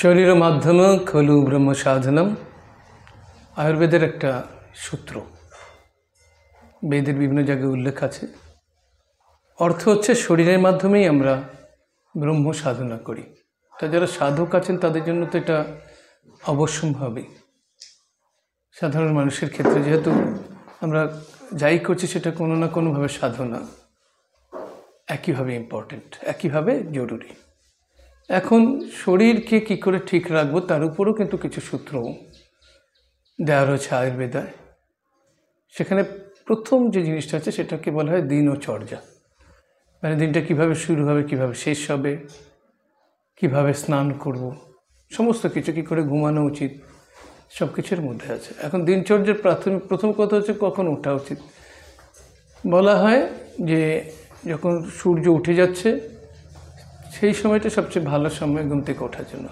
শরীর মাধ্যম খলু ব্রহ্ম সাধনম আয়ুর্বেদের একটা সূত্র, বেদের বিভিন্ন জায়গায় উল্লেখ আছে। অর্থ হচ্ছে শরীরের মাধ্যমেই আমরা ব্রহ্ম সাধনা করি। তা যারা সাধক আছেন তাদের জন্য তো এটা অবশ্যম্ভাবী। সাধারণ মানুষের ক্ষেত্রে যেহেতু আমরা যাই করছি সেটা কোনো না কোনোভাবে সাধনা, একইভাবে ইম্পর্টেন্ট, একইভাবে জরুরি। এখন শরীরকে কি করে ঠিক রাখবো তার উপরও কিন্তু কিছু সূত্র দেওয়া রয়েছে আয়ুর্বেদায়। সেখানে প্রথম যে জিনিসটা আছে সেটাকে বলা হয় দিনচর্যা, মানে দিনটা কিভাবে শুরু হবে, কিভাবে শেষ হবে, কিভাবে স্নান করব, সমস্ত কিছু, কী করে ঘুমানো উচিত, সব কিছুর মধ্যে আছে। এখন দিনচর্যার প্রথম কথা হচ্ছে কখন ওঠা উচিত। বলা হয় যে যখন সূর্য উঠে যাচ্ছে সেই সময়টা সবচেয়ে ভালো সময় ঘুম থেকে ওঠার জন্য।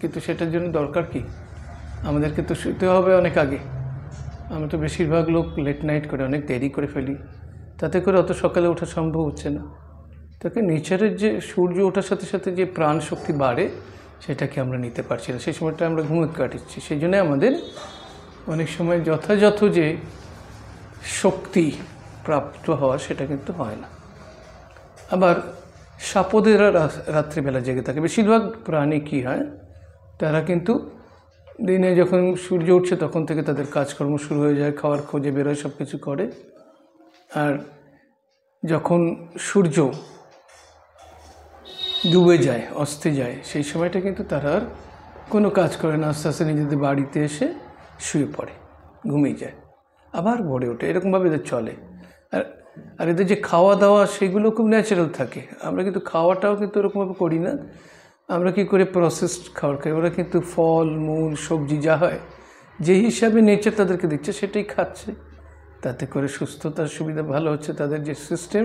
কিন্তু সেটার জন্য দরকার কি, আমাদেরকে তো শুতে হবে অনেক আগে। আমরা তো বেশিরভাগ লোক লেট নাইট করে অনেক দেরি করে ফেলি, তাতে করে অত সকালে ওঠা সম্ভব হচ্ছে না। তাকে নেচারের যে সূর্য ওঠার সাথে সাথে যে প্রাণ শক্তি বাড়ে সেটাকে আমরা নিতে পারছি না, সেই সময়টা আমরা ঘুমে কাটাচ্ছি। সেই জন্য আমাদের অনেক সময় যথাযথ যে শক্তি প্রাপ্ত হওয়া সেটা কিন্তু হয় না। আবার সাপদেরা রাত্রিবেলা জেগে থাকে। বেশিরভাগ প্রাণী কী হয়, তারা কিন্তু দিনে যখন সূর্য উঠছে তখন থেকে তাদের কাজকর্ম শুরু হয়ে যায়, খাওয়ার খোঁজে বেরোয়, সব কিছু করে। আর যখন সূর্য ডুবে যায়, অস্তে যায়, সেই সময়টা কিন্তু তারা আর কোনো কাজ করে না, আস্তে আস্তে নিজেদের বাড়িতে এসে শুয়ে পড়ে, ঘুমিয়ে যায়, আবার ভোরে ওঠে। এরকমভাবে এদের চলে। আর এদের যে খাওয়া দাওয়া সেগুলো খুব ন্যাচারাল থাকে। আমরা কিন্তু খাওয়াটাও কিন্তু এরকমভাবে করি না। আমরা কি করে প্রসেসড খাবার খাই, ওরা কিন্তু ফল মূল সবজি যা হয় যে হিসাবে নেচার তাদেরকে দিচ্ছে সেটাই খাচ্ছে। তাতে করে সুস্থতার সুবিধা ভালো হচ্ছে। তাদের যে সিস্টেম,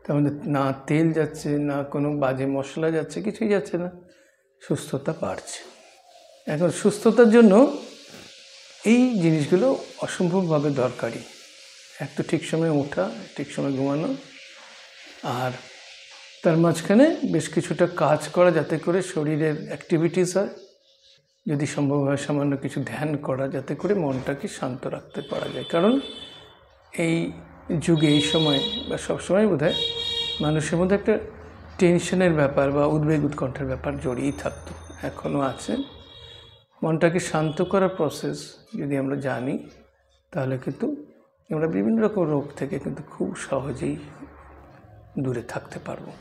তার মধ্যে না তেল যাচ্ছে, না কোনো বাজে মশলা যাচ্ছে, কিছুই যাচ্ছে না, সুস্থতা বাড়ছে। এখন সুস্থতার জন্য এই জিনিসগুলো অসম্ভবভাবে দরকারি। এক তো ঠিক সময় ওঠা, ঠিক সময় ঘুমানো, আর তার মাঝখানে বেশ কিছুটা কাজ করা যাতে করে শরীরের অ্যাক্টিভিটিস হয়। যদি সম্ভব হয় সামান্য কিছু ধ্যান করা, যাতে করে মনটাকে শান্ত রাখতে পারা যায়। কারণ এই যুগে, এই সময় বা সবসময় বোধহয় মানুষের মধ্যে একটা টেনশনের ব্যাপার বা উদ্বেগ উৎকণ্ঠার ব্যাপার জড়িয়েই থাকতো, এখনও আছে। মনটাকে শান্ত করার প্রসেস যদি আমরা জানি তাহলে কিন্তু আমরা বিভিন্ন রকম রোগ থেকে কিন্তু খুব সহজেই দূরে থাকতে পারবো।